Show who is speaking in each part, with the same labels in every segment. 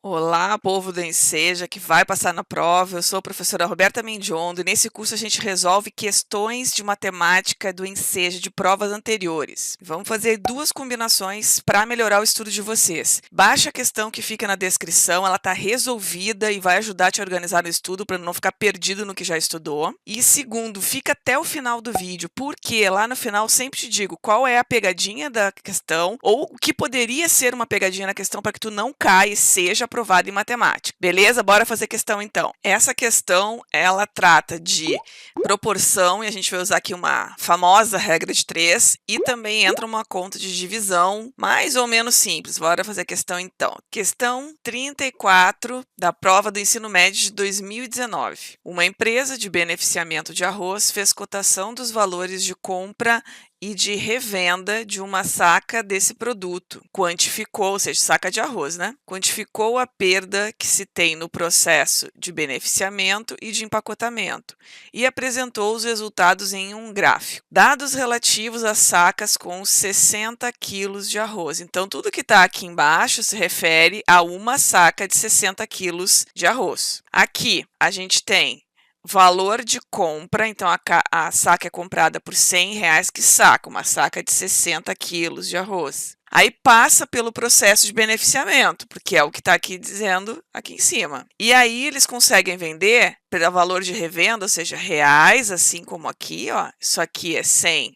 Speaker 1: Olá, povo do Enseja, que vai passar na prova. Eu sou a professora Roberta Mendiondo e nesse curso a gente resolve questões de matemática do Enseja de provas anteriores. Vamos fazer duas combinações para melhorar o estudo de vocês. Baixa a questão que fica na descrição, ela está resolvida e vai ajudar a te organizar no estudo para não ficar perdido no que já estudou. E segundo, fica até o final do vídeo, porque lá no final sempre te digo qual é a pegadinha da questão ou o que poderia ser uma pegadinha na questão para que tu não caia e seja aprovado em matemática. Beleza? Bora fazer questão então. Essa questão, ela trata de proporção e a gente vai usar aqui uma famosa regra de 3 e também entra uma conta de divisão mais ou menos simples. Bora fazer a questão então. Questão 34 da prova do ensino médio de 2019. Uma empresa de beneficiamento de arroz fez cotação dos valores de compra e de revenda de uma saca desse produto. Quantificou, ou seja, saca de arroz, né? Quantificou a perda que se tem no processo de beneficiamento e de empacotamento e apresentou os resultados em um gráfico. Dados relativos às sacas com 60 quilos de arroz. Então, tudo que está aqui embaixo se refere a uma saca de 60 quilos de arroz. Aqui, a gente tem valor de compra, então a saca é comprada por R$100, que saca? Uma saca de 60 quilos de arroz. Aí passa pelo processo de beneficiamento, porque é o que está aqui dizendo aqui em cima. E aí eles conseguem vender pelo valor de revenda, ou seja, reais, assim como aqui, ó. Isso aqui é R$100,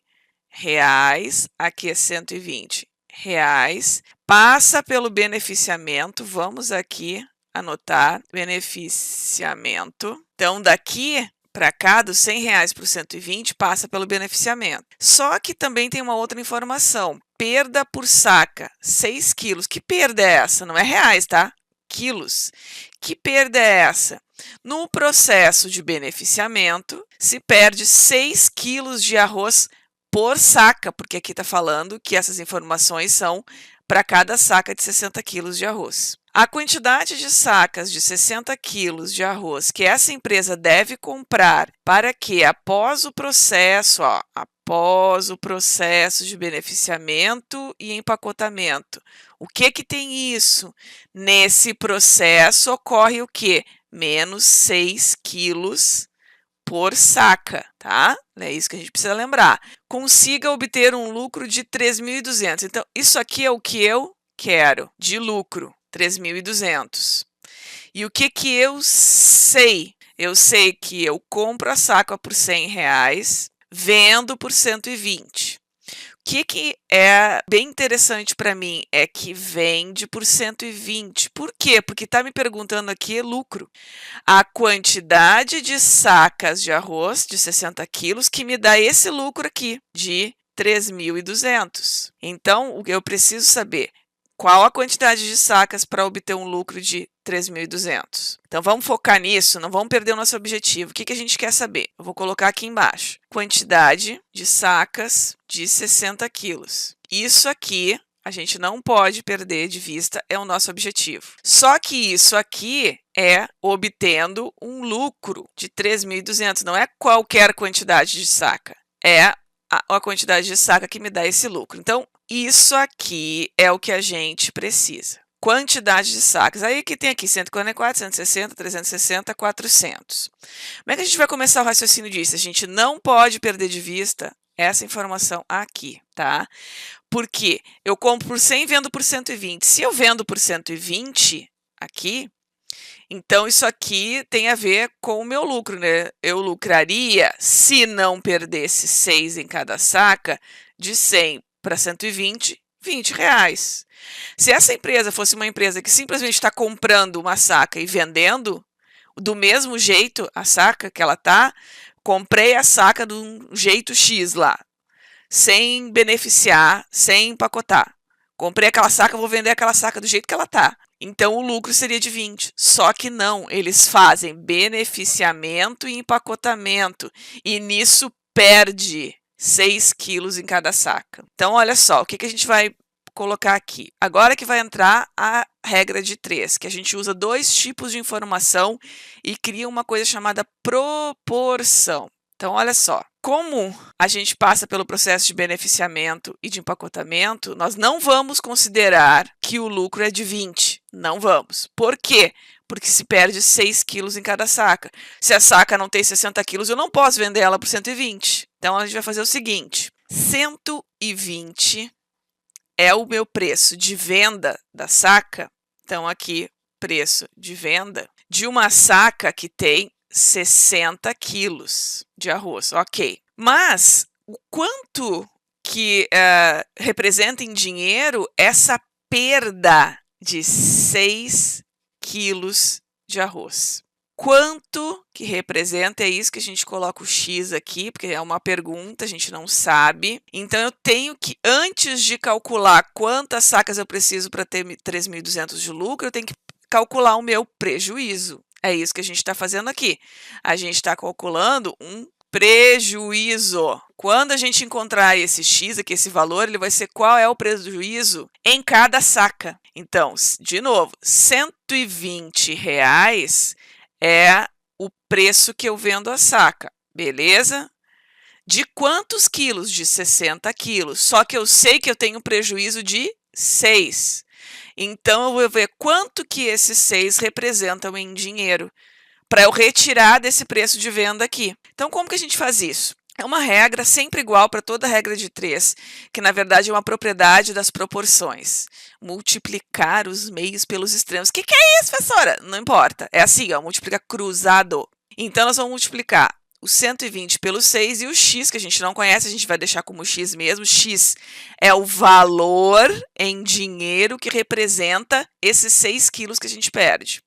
Speaker 1: aqui é R$120. Passa pelo beneficiamento, vamos aqui anotar, beneficiamento. Então, daqui para cá, dos R$100 para o 120, passa pelo beneficiamento. Só que também tem uma outra informação. Perda por saca, 6 quilos. Que perda é essa? Não é reais, tá? Quilos. Que perda é essa? No processo de beneficiamento, se perde 6 quilos de arroz por saca, porque aqui está falando que essas informações são para cada saca de 60 quilos de arroz. A quantidade de sacas de 60 quilos de arroz que essa empresa deve comprar para que, após o processo de beneficiamento e empacotamento, o que tem isso? Nesse processo ocorre o quê? Menos 6 quilos por saca, tá? É isso que a gente precisa lembrar. Consiga obter um lucro de 3.200. Então, isso aqui é o que eu quero de lucro, 3.200. E o que eu sei? Eu sei que eu compro a saca por R$100, vendo por 120. O que é bem interessante para mim é que vende por 120. Por quê? Porque está me perguntando aqui lucro. A quantidade de sacas de arroz de 60 quilos que me dá esse lucro aqui de 3.200. Então, o que eu preciso saber? Qual a quantidade de sacas para obter um lucro de 3.200? Então, vamos focar nisso, não vamos perder o nosso objetivo. O que a gente quer saber? Eu vou colocar aqui embaixo. Quantidade de sacas de 60 quilos. Isso aqui a gente não pode perder de vista, é o nosso objetivo. Só que isso aqui é obtendo um lucro de 3.200, não é qualquer quantidade de saca, é a quantidade de saca que me dá esse lucro. Então, isso aqui é o que a gente precisa. Quantidade de sacas. Aí que tem aqui 144, 160, 360, 400. Como é que a gente vai começar o raciocínio disso? A gente não pode perder de vista essa informação aqui, tá? Porque eu compro por 100 e vendo por 120. Se eu vendo por 120 aqui, então isso aqui tem a ver com o meu lucro, né? Eu lucraria, se não perdesse 6 em cada saca, de 100 para 120, R$20. Se essa empresa fosse uma empresa que simplesmente está comprando uma saca e vendendo do mesmo jeito a saca que ela tá, comprei a saca de um jeito X lá, sem beneficiar, sem empacotar. Comprei aquela saca, vou vender aquela saca do jeito que ela tá. Então, o lucro seria de 20. Só que não, eles fazem beneficiamento e empacotamento. E nisso perde 6 quilos em cada saca. Então, olha só, o que a gente vai colocar aqui? Agora que vai entrar a regra de 3, que a gente usa dois tipos de informação e cria uma coisa chamada proporção. Então, olha só, como a gente passa pelo processo de beneficiamento e de empacotamento, nós não vamos considerar que o lucro é de 20. Não vamos. Por quê? Porque se perde 6 quilos em cada saca. Se a saca não tem 60 quilos, eu não posso vender ela por 120. Então, a gente vai fazer o seguinte: 120 é o meu preço de venda da saca. Então, aqui, preço de venda de uma saca que tem 60 quilos de arroz, ok. Mas o quanto que representa em dinheiro essa perda de 6 quilos de arroz? Quanto que representa? É isso que a gente coloca o X aqui, porque é uma pergunta, a gente não sabe. Então, eu tenho que, antes de calcular quantas sacas eu preciso para ter 3.200 de lucro, eu tenho que calcular o meu prejuízo. É isso que a gente está fazendo aqui. A gente está calculando um prejuízo. Quando a gente encontrar esse X aqui, esse valor, ele vai ser qual é o prejuízo em cada saca. Então, de novo, R$120 é o preço que eu vendo a saca, beleza? De quantos quilos? De 60 quilos. Só que eu sei que eu tenho prejuízo de 6. Então, eu vou ver quanto que esses 6 representam em dinheiro para eu retirar desse preço de venda aqui. Então, como que a gente faz isso? É uma regra sempre igual para toda regra de 3, que na verdade é uma propriedade das proporções. Multiplicar os meios pelos extremos. O que é isso, professora? Não importa. É assim, ó, multiplicar cruzado. Então, nós vamos multiplicar o 120 pelo 6 e o x, que a gente não conhece, a gente vai deixar como x mesmo. X é o valor em dinheiro que representa esses 6 quilos que a gente perde.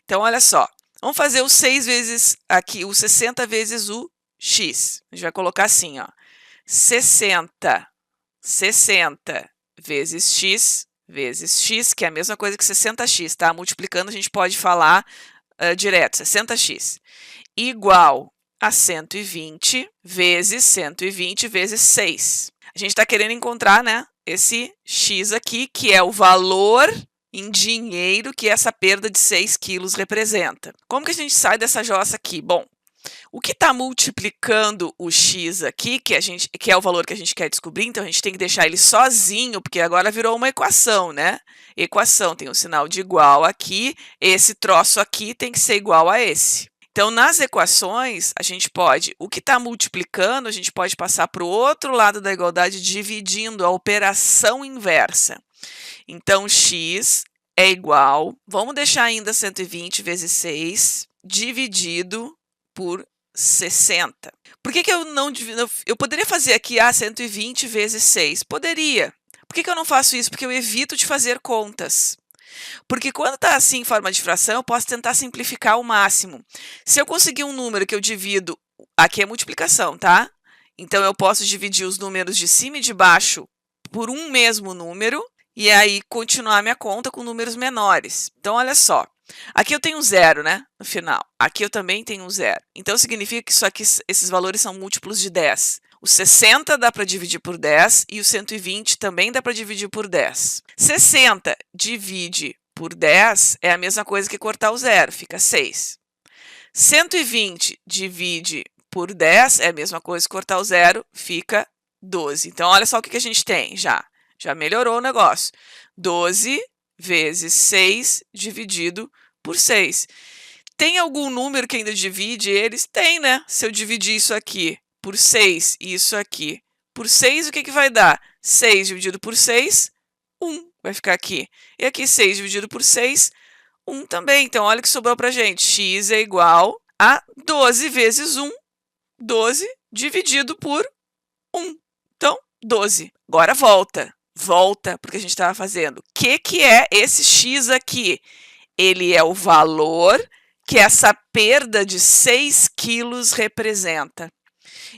Speaker 1: Então, olha só. Vamos fazer o 6 vezes aqui, o 60 vezes o x. A gente vai colocar assim, ó. 60 vezes x, que é a mesma coisa que 60x, tá? Multiplicando, a gente pode falar direto, 60x, igual a 120 vezes 6. A gente está querendo encontrar, né, esse x aqui, que é o valor em dinheiro que essa perda de 6 quilos representa. Como que a gente sai dessa jossa aqui? Bom, o que está multiplicando o x aqui, que é o valor que a gente quer descobrir, então a gente tem que deixar ele sozinho, porque agora virou uma equação, né? Equação tem um sinal de igual aqui, esse troço aqui tem que ser igual a esse. Então, nas equações, a gente pode, o que está multiplicando, a gente pode passar para o outro lado da igualdade dividindo a operação inversa. Então, x é igual, vamos deixar ainda 120 vezes 6 dividido por 60. Por que eu não divido? Eu poderia fazer aqui 120 vezes 6. Poderia. Por que eu não faço isso? Porque eu evito de fazer contas. Porque quando está assim em forma de fração, eu posso tentar simplificar ao máximo. Se eu conseguir um número que eu divido, aqui é multiplicação, tá? Então, eu posso dividir os números de cima e de baixo por um mesmo número e aí continuar minha conta com números menores. Então, olha só. Aqui eu tenho 0, né? No final. Aqui eu também tenho 0. Então, significa que isso aqui, esses valores são múltiplos de 10. O 60 dá para dividir por 10 e o 120 também dá para dividir por 10. 60 divide por 10 é a mesma coisa que cortar o 0, fica 6. 120 divide por 10 é a mesma coisa que cortar o 0, fica 12. Então, olha só o que a gente tem já. Já melhorou o negócio. 12 vezes 6 dividido por 6. Tem algum número que ainda divide eles? Tem, né? Se eu dividir isso aqui por 6 e isso aqui por 6, o que vai dar? 6 dividido por 6, 1 vai ficar aqui. E aqui 6 dividido por 6, 1 também. Então, olha o que sobrou para a gente. X é igual a 12 vezes 1, 12 dividido por 1. Então, 12. Agora volta. Volta para o que a gente estava fazendo. O que é esse x aqui? Ele é o valor que essa perda de 6 quilos representa.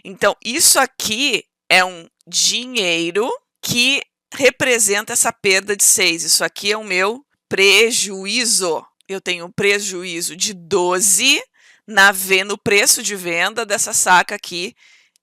Speaker 1: Então, isso aqui é um dinheiro que representa essa perda de 6. Isso aqui é o meu prejuízo. Eu tenho um prejuízo de 12 no preço de venda dessa saca aqui,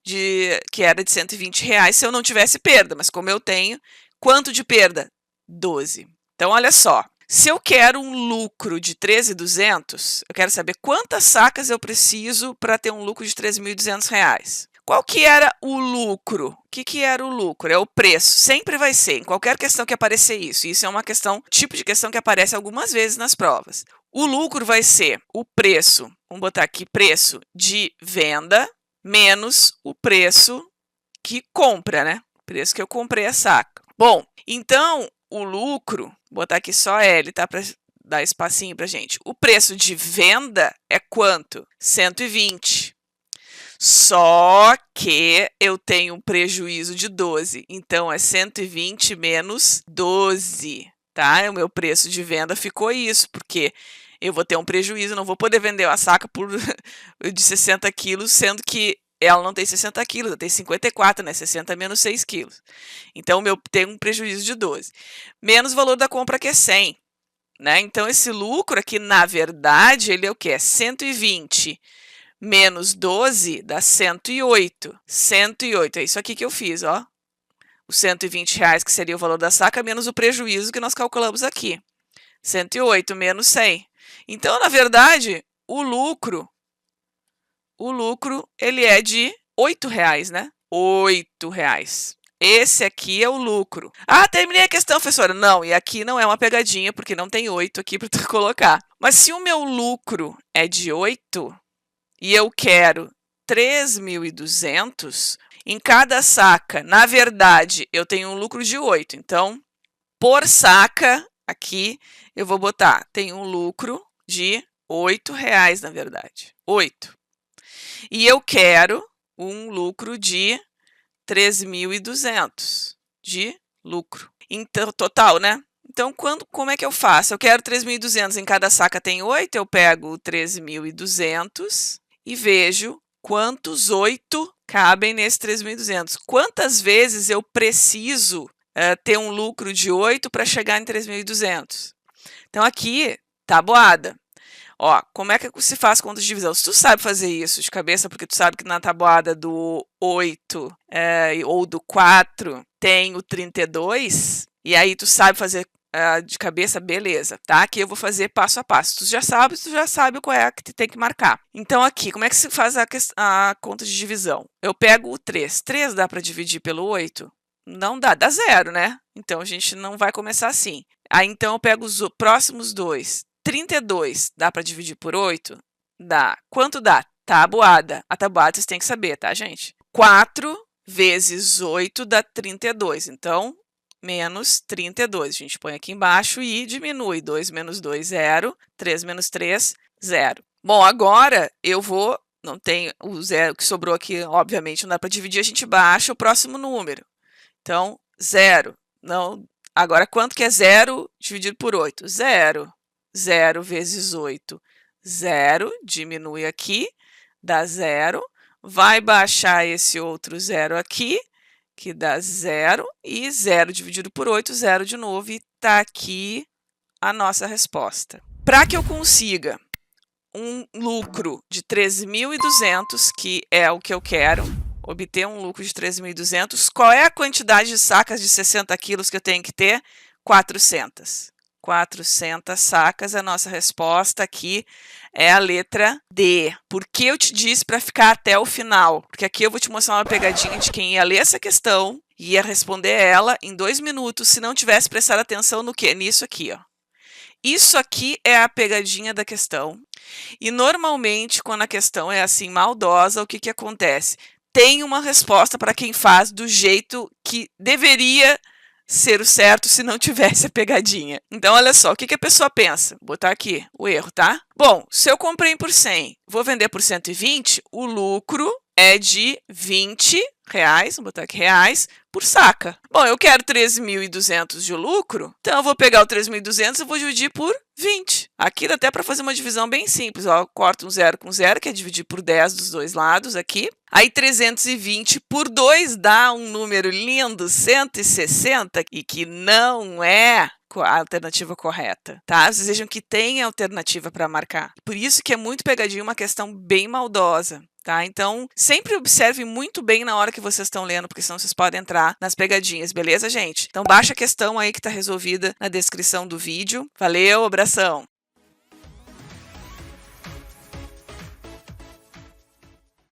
Speaker 1: que era de R$120 se eu não tivesse perda. Mas como eu tenho, quanto de perda? 12. Então, olha só. Se eu quero um lucro de 13.200, eu quero saber quantas sacas eu preciso para ter um lucro de 13.200 reais. Qual que era o lucro? O que era o lucro? É o preço. Sempre vai ser, em qualquer questão que aparecer isso. Isso é uma questão, tipo de questão que aparece algumas vezes nas provas. O lucro vai ser o preço, vamos botar aqui, preço de venda menos o preço que compra, né? O preço que eu comprei a saca. Bom, então o lucro, vou botar aqui só L, tá? Para dar espacinho pra gente. O preço de venda é quanto? 120. Só que eu tenho um prejuízo de 12. Então, é 120 menos 12, tá? O meu preço de venda ficou isso, porque eu vou ter um prejuízo, não vou poder vender a saca por de 60 quilos, sendo que ela não tem 60 quilos, ela tem 54, né? 60 menos 6 quilos. Então, eu tenho um prejuízo de 12. Menos o valor da compra, que é 100. Né? Então, esse lucro aqui, na verdade, ele é o quê? É 120 menos 12 dá 108. 108, é isso aqui que eu fiz, ó. Os 120 reais, que seria o valor da saca, menos o prejuízo que nós calculamos aqui. 108 menos 100. Então, na verdade, o lucro, ele é de 8 reais, né? 8 reais. Esse aqui é o lucro. Ah, terminei a questão, professora. Não, e aqui não é uma pegadinha, porque não tem 8 aqui para tu colocar. Mas se o meu lucro é de 8 e eu quero 3.200, em cada saca, na verdade, eu tenho um lucro de 8. Então, por saca, aqui, eu vou botar, tem um lucro de 8 reais, na verdade. 8. E eu quero um lucro de 3.200 de lucro. Então, total, né? Então, como é que eu faço? Eu quero 3.200, em cada saca tem 8, eu pego 3.200 e vejo quantos 8 cabem nesse 3.200. Quantas vezes eu preciso ter um lucro de 8 para chegar em 3.200? Então, aqui, tabuada. Ó, como é que se faz conta de divisão? Se tu sabe fazer isso de cabeça, porque tu sabe que na tabuada do 8 ou do 4 tem o 32, e aí tu sabe fazer de cabeça, beleza, tá? Aqui eu vou fazer passo a passo. Tu já sabe qual é a que tu tem que marcar. Então, aqui, como é que se faz a conta de divisão? Eu pego o 3. 3 dá para dividir pelo 8? Não dá, dá 0, né? Então, a gente não vai começar assim. Aí, então, eu pego os próximos 2. 32 dá para dividir por 8? Dá. Quanto dá? Tabuada. A tabuada vocês têm que saber, tá, gente? 4 vezes 8 dá 32. Então, menos 32. A gente põe aqui embaixo e diminui. 2 menos 2, 0. 3 menos 3, 0. Bom, agora eu vou... Não tem o zero que sobrou aqui, obviamente, não dá para dividir. A gente baixa o próximo número. Então, 0. Não. Agora, quanto que é 0 dividido por 8? 0. 0 vezes 8, 0. Diminui aqui, dá 0. Vai baixar esse outro 0 aqui, que dá 0. E 0 dividido por 8, 0 de novo. E está aqui a nossa resposta. Para que eu consiga um lucro de 3.200, que é o que eu quero, obter um lucro de 3.200, qual é a quantidade de sacas de 60 quilos que eu tenho que ter? 400. 400 sacas, a nossa resposta aqui é a letra D. Por que eu te disse para ficar até o final? Porque aqui eu vou te mostrar uma pegadinha de quem ia ler essa questão e ia responder ela em 2 minutos, se não tivesse prestado atenção no quê? Nisso aqui, ó. Isso aqui é a pegadinha da questão. E normalmente, quando a questão é assim maldosa, o que que acontece? Tem uma resposta para quem faz do jeito que deveria ser o certo se não tivesse a pegadinha. Então, olha só, o que que a pessoa pensa? Vou botar aqui o erro, tá? Bom, se eu comprei por 100, vou vender por 120, o lucro é de 20 reais, vou botar aqui reais, por saca. Bom, eu quero 3.200 de lucro, então eu vou pegar o 3.200 e vou dividir por 20. Aqui dá até para fazer uma divisão bem simples, ó, corto um 0 com 0, que é dividir por 10 dos dois lados aqui. Aí 320 por 2 dá um número lindo, 160, e que não é a alternativa correta, tá? Vocês vejam que tem alternativa para marcar. Por isso que é muito pegadinho, uma questão bem maldosa. tá? Então, sempre observe muito bem na hora que vocês estão lendo, porque senão vocês podem entrar nas pegadinhas, beleza, gente? Então, baixa a questão aí que está resolvida na descrição do vídeo. Valeu, abração!